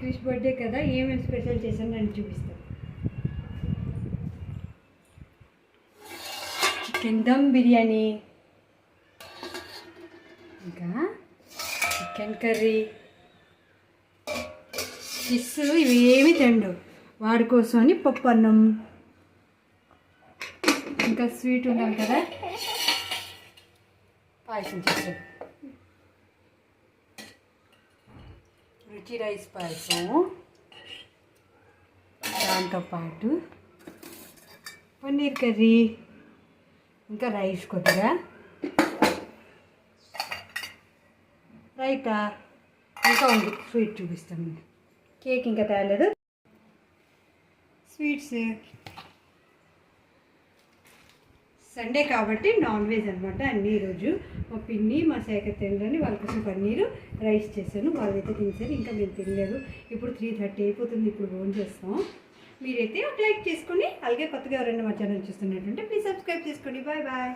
Krish birthday కదా, ఏమేమి special చేశాను నేను చూపిస్తాను. చికెన్ దమ్ బిర్యానీ, ఇంకా చికెన్ కర్రీ. ఫిష్ ఇవేమి తిండు, వాడి కోసం అని పప్పు అన్నం, ఇంకా స్వీట్ ఉండాలి కదా, పాయసం చేశాను. రుచి రైస్ పాయసం, దాంతోపాటు పన్నీర్ కర్రీ, ఇంకా రైస్ కొద్దిగా, రైతా, ఇంకా ఉంది. స్వీట్ చూపిస్తాను. కేక్ ఇంకా తేలేదు. స్వీట్స్ సండే కాబట్టి నాన్ వెజ్ అనమాట అన్నీ. ఈరోజు మా పిన్ని మా శేఖర్ తినని వాళ్ళ కోసం పన్నీరు రైస్ చేశాను. వాళ్ళైతే తినేసారు, ఇంకా మేము తినలేదు. ఇప్పుడు 3:30 అయిపోతుంది. ఇప్పుడు ఫోన్ చేస్తాం. మీరైతే ఒక లైక్ చేసుకొని, అలాగే కొత్తగా ఎవరైనా మా ఛానల్ చూస్తున్నట్టుంటే ప్లీజ్ సబ్స్క్రైబ్ చేసుకోండి. Bye bye.